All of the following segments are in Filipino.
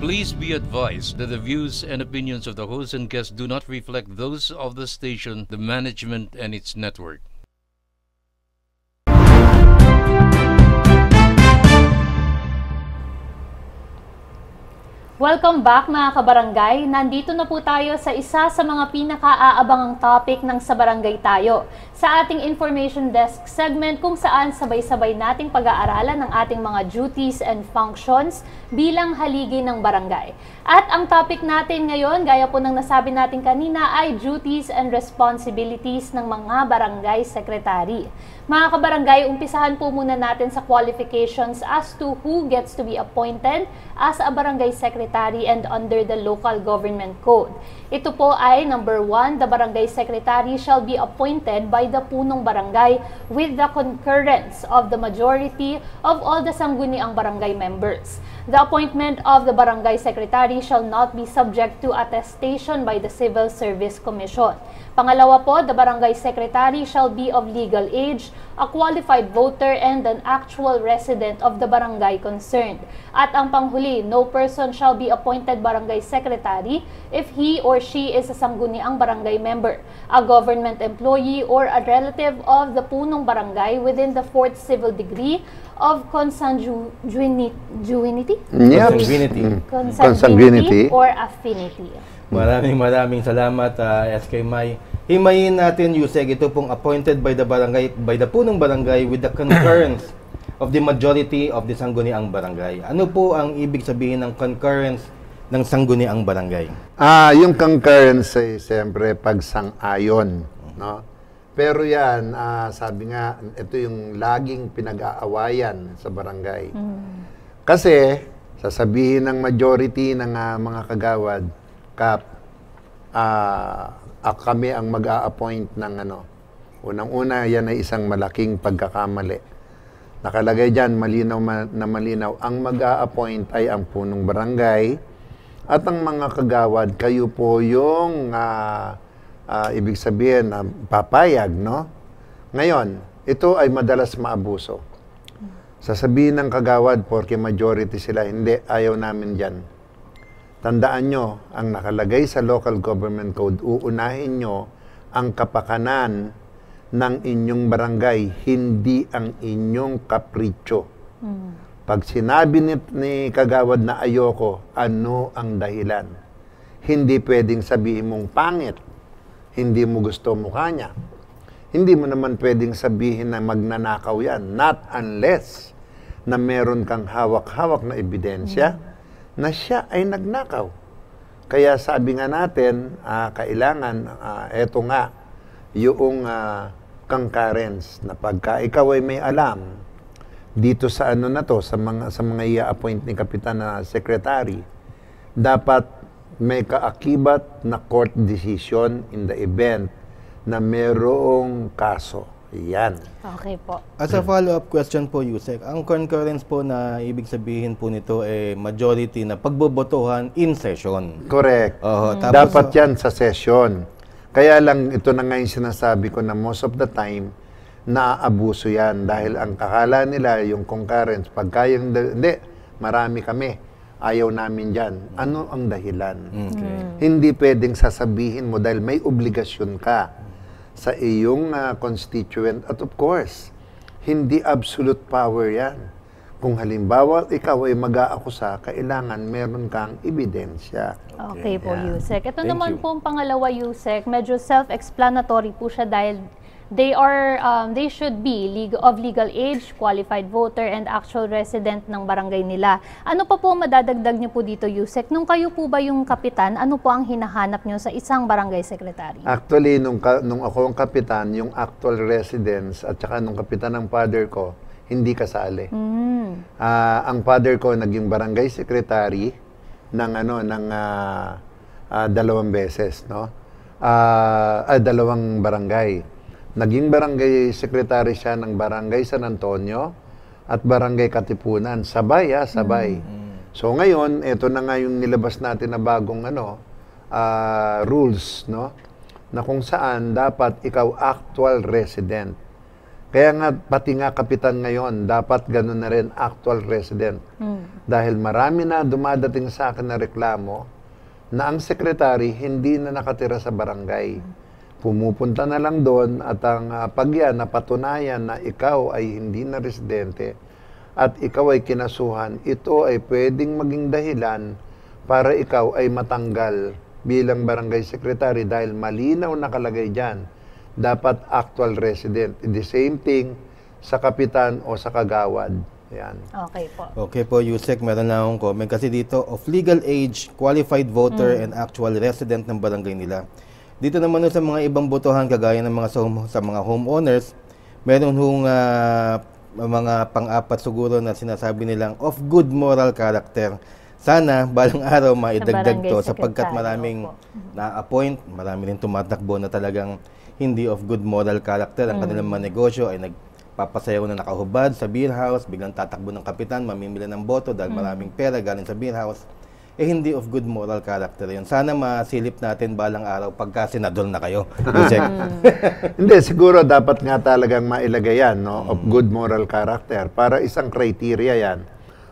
Please be advised that the views and opinions of the host and guests do not reflect those of the station, the management, and its network. Welcome back mga kabarangay. Nandito na po tayo sa isa sa mga pinaka-aabangang topic ng Sa Barangay Tayo, sa ating Information Desk segment kung saan sabay-sabay nating pag-aaralan ng ating mga duties and functions bilang haligi ng barangay. At ang topic natin ngayon, gaya po ng nasabi natin kanina, ay duties and responsibilities ng mga barangay secretary. Mga kabarangay, umpisahan po muna natin sa qualifications as to who gets to be appointed as a barangay secretary and under the local government code. Ito po ay number 1, the barangay secretary shall be appointed by the punong barangay with the concurrence of the majority of all the sangguniang barangay members. The appointment of the barangay secretary shall not be subject to attestation by the Civil Service Commission. Pangalawa po, the barangay secretary shall be of legal age, a qualified voter, and an actual resident of the barangay concerned. At ang panghuli, no person shall be appointed barangay secretary if he or she is a sangguniang barangay member, a government employee, or a relative of the punong barangay within the 4th civil degree of consanguinity? Yep. Consanguinity or affinity. Maraming salamat, SK May. Himayin natin, Yusek, ito pong appointed by the barangay, by the punong barangay with the concurrence of the majority of the sangguniang barangay. Ano po ang ibig sabihin ng concurrence ng sangguniang barangay? Yung concurrence ay siyempre pagsang-ayon, no? Pero yan, sabi nga, ito yung laging pinag-aawayan sa barangay. Kasi, sasabihin ng majority ng mga kagawad, kami ang mag-a-appoint ng ano. Unang-una, yan ay isang malaking pagkakamali. Nakalagay dyan, malinaw na malinaw, ang mag-a-appoint ay ang punong barangay at ang mga kagawad, kayo po yung ibig sabihin na papayag, no? Ngayon, ito ay madalas maabuso. Sasabihin ng kagawad, porque majority sila, hindi, ayaw namin dyan. Tandaan nyo, ang nakalagay sa Local Government Code, uunahin nyo ang kapakanan ng inyong barangay, hindi ang inyong kapritsyo. Pag sinabi ni kagawad na ayoko, ano ang dahilan? Hindi pwedeng sabihin mong pangit, hindi mo gusto mukha niya. Hindi mo naman pwedeng sabihin na magnanakaw yan, not unless na meron kang hawak-hawak na ebidensya na siya ay nagnakaw. Kaya sabi nga natin, kailangan, eto nga, yung concurrence na pagka ikaw ay may alam dito sa ano na to, sa mga i-appoint ni Kapitan na Secretary, dapat may kaakibat na court decision in the event na merong kaso. Yan. Okay po. As a follow-up question po, Yusek, ang concurrence po na ibig sabihin po nito ay majority na pagbobotohan in session. Correct. Dapat yan sa session. Kaya lang ito na nga yung sinasabi ko na most of the time, naaabuso yan dahil ang kakala nila yung concurrence, pagka yung, hindi, marami kami, ayaw namin dyan. Ano ang dahilan? Hindi pwedeng sasabihin mo dahil may obligasyon ka sa iyong constituent at of course, hindi absolute power yan. Kung halimbawa ikaw ay mag-aakusa, kailangan meron kang ebidensya. Okay po, Yusek. Ito naman po ang pangalawa, Yusek. Medyo self-explanatory po siya dahil they should be of legal age, qualified voter, and actual resident ng barangay nila. Ano pa po madadagdag niyo po dito, Yusek? Nung kayo po ba yung kapitan, ano po ang hinahanap niyo sa isang barangay secretary? Actually, nung ako ang kapitan, yung actual residence at saka nung kapitan ng father ko, hindi kasali. Ang father ko naging barangay secretary ng dalawang beses, no? Dalawang barangay. Naging barangay secretary siya ng Barangay San Antonio at Barangay Katipunan. Sabay, sabay. So ngayon, ito na nga yung nilabas natin na bagong rules, no? Na kung saan dapat ikaw actual resident. Kaya nga, pati nga kapitan ngayon, dapat ganun na rin actual resident. Dahil marami na dumadating sa akin na reklamo na ang sekretary hindi na nakatira sa barangay. Pumupunta na lang doon at ang pag yan napatunayan na ikaw ay hindi na residente at ikaw ay kinasuhan, ito ay pwedeng maging dahilan para ikaw ay matanggal bilang barangay secretary dahil malinaw nakalagay dyan. Dapat actual resident. The same thing sa kapitan o sa kagawad. Yan. Okay po. Okay po, Yusek, meron na akong comment. Kasi dito, of legal age, qualified voter, and actual resident ng barangay nila. Dito naman sa mga ibang botohan, kagaya ng mga sa mga homeowners, meron hong mga pang-apat siguro na sinasabi nilang of good moral character. Sana balang araw maidagdag to sapagkat maraming na-appoint, marami rin tumatakbo na talagang hindi of good moral character. Ang kanilang mga negosyo ay nagpapasayaw na nakahubad sa beer house, biglang tatakbo ng kapitan, mamimili ng boto dahil maraming pera galing sa beer house. Eh hindi of good moral character yun. Sana masilip natin balang araw pagka senador na kayo. Hindi, siguro dapat nga talagang mailagay yan, no? Of good moral character para isang criteria yan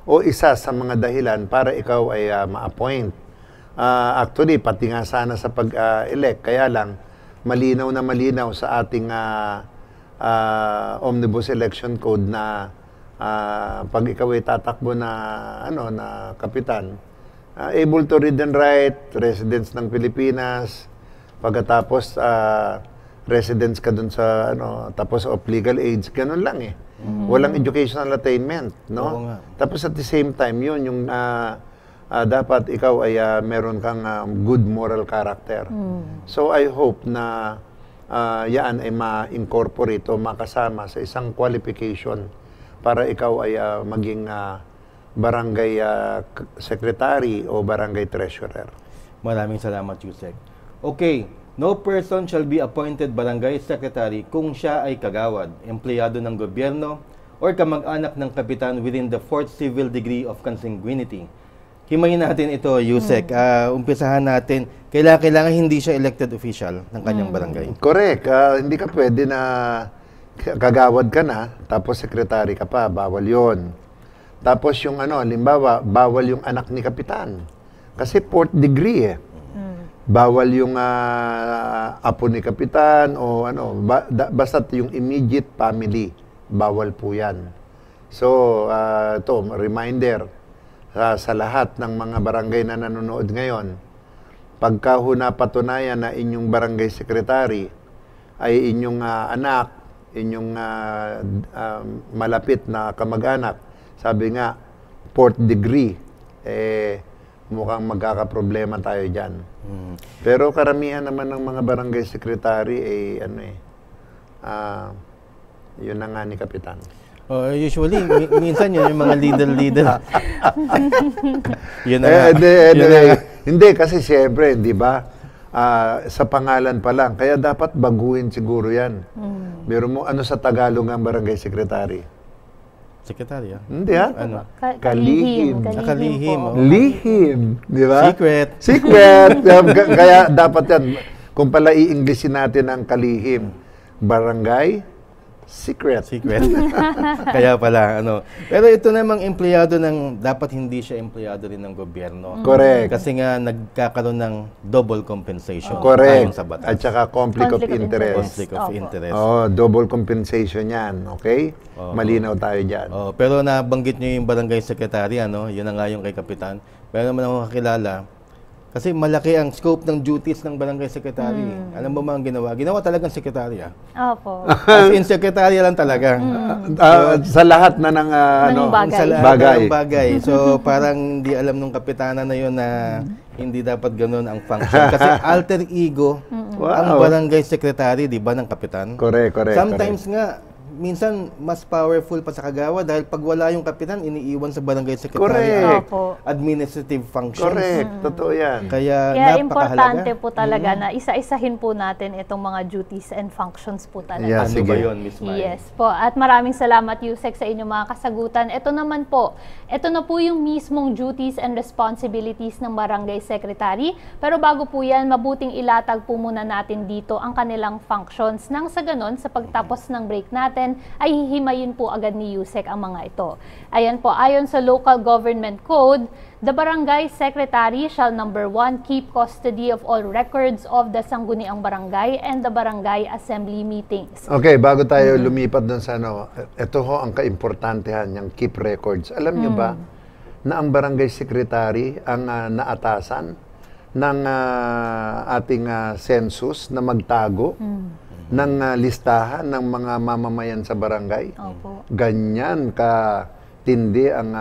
o isa sa mga dahilan para ikaw ay ma-appoint. Actually, pati nga sana sa pag-elect, kaya lang malinaw na malinaw sa ating Omnibus Election Code na pag ikaw ay tatakbo na, na kapitan, able to read and write, residents ng Pilipinas, pagkatapos residents ka dun sa, tapos of legal age, ganun lang eh. Walang educational attainment, no? Tapos at the same time, yun, yung dapat ikaw ay meron kang good moral character. So I hope na yan ay ma-incorporate o makasama sa isang qualification para ikaw ay maging barangay secretary o barangay treasurer. Maraming salamat, Yusek. Okay, no person shall be appointed barangay secretary kung siya ay kagawad, empleyado ng gobyerno, or kamag-anak ng kapitan within the 4th civil degree of consanguinity. Himayin natin ito, Yusek. Umpisahan natin, kailangan hindi siya elected official ng kanyang barangay. Correct. Hindi ka pwede na kagawad ka na, tapos secretary ka pa. Bawal yon. Tapos yung halimbawa, bawal yung anak ni kapitan. Kasi 4th degree eh. Bawal yung apo ni kapitan o basta yung immediate family. Bawal po yan. So, ito, reminder, sa lahat ng mga barangay na nanonood ngayon, pagka napatunayan na inyong barangay secretary ay inyong anak, inyong malapit na kamag-anak, sabi nga, 4th degree, mukhang magkakaproblema tayo dyan. Pero karamihan naman ng mga barangay secretary yun na nga ni kapitan. Usually, minsan yun yung mga leader. Yun Hindi, kasi siyempre, di ba, sa pangalan pa lang. Kaya dapat baguhin siguro yan. Meron mo, sa Tagalog ang barangay secretary? Secretary, Hindi, Kalihim. Kalihim. Lihim, di ba? Secret. Kaya dapat yan, kung pala i-Englishin natin ang kalihim, barangay secret. Kaya pala, Pero ito namang empleyado dapat hindi siya empleyado rin ng gobyerno. Correct. Kasi nga nagkakaroon ng double compensation. Correct. Sa batas. At saka conflict of interest. Conflict of interest. Double compensation yan. Okay? Malinaw tayo dyan. Pero nabanggit niyo yung barangay secretary, Yun na nga yung kay kapitan. Pero naman ako kakilala, kasi malaki ang scope ng duties ng barangay secretary. Alam mo mga ginawa? Ginawa talagang secretary. Opo. As in secretary lang talaga. Sa lahat na ng bagay. So parang di alam nung kapitana na yun na hindi dapat ganun ang function. Kasi alter ego ang barangay secretary, di ba, ng kapitan? Correct. Sometimes nga, minsan mas powerful pa sa kagawa dahil pag wala yung kapitan, iniiwan sa barangay secretary ang administrative functions. Correct. Totoo yan. Kaya importante po talaga na isa-isahin po natin itong mga duties and functions po talaga. Yeah, ano ba yun, Miss Mai? Yes po. At maraming salamat, Yusek, sa inyong mga kasagutan. Ito naman po, ito na po yung mismong duties and responsibilities ng barangay secretary. Pero bago po yan, mabuting ilatag po muna natin dito ang kanilang functions. Nang sa ganon, sa pagtapos ng break natin, natin, ay hihimayin po agad ni Yusek ang mga ito. Ayan po, ayon sa Local Government Code, the Barangay Secretary shall number 1, keep custody of all records of the sangguniang barangay and the barangay assembly meetings. Okay, bago tayo lumipat dun sa ano, ito ho ang kaimportantehan, yung keep records. Alam nyo ba na ang barangay secretary ang naatasan ng ating census na magtago ng listahan ng mga mamamayan sa barangay? Opo. Ganyan ka tindi ang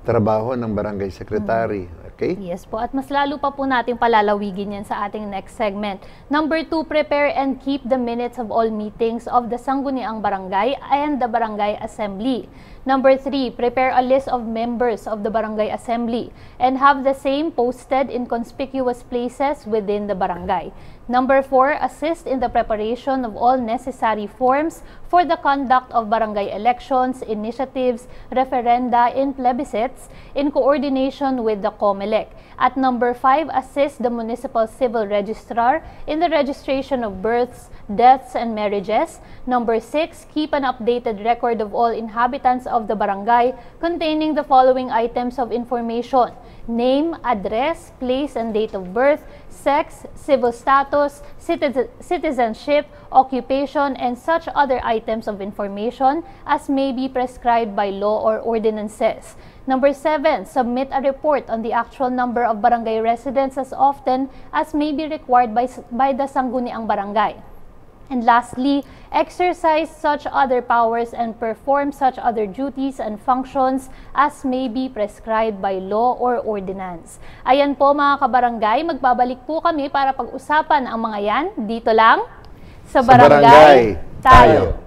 trabaho ng barangay secretary. Okay? Yes po, at mas lalo pa po natin palalawigin yan sa ating next segment. Number 2, prepare and keep the minutes of all meetings of the sangguniang barangay and the barangay assembly. Number 3, prepare a list of members of the barangay assembly and have the same posted in conspicuous places within the barangay. Number 4, assist in the preparation of all necessary forms for the conduct of barangay elections, initiatives, referenda, and plebiscites in coordination with the COMELEC. At number 5, assist the municipal civil registrar in the registration of births, deaths, and marriages. Number 6, keep an updated record of all inhabitants of the barangay containing the following items of information: name, address, place and date of birth, sex, civil status, citizenship, occupation, and such other items of information as may be prescribed by law or ordinances. Number 7, submit a report on the actual number of barangay residents as often as may be required by the sangguniang barangay. And lastly, exercise such other powers and perform such other duties and functions as may be prescribed by law or ordinance. Ayan po mga kabarangay, magbabalik po kami para pag-usapan ang mga yan dito lang sa Barangay Tayo.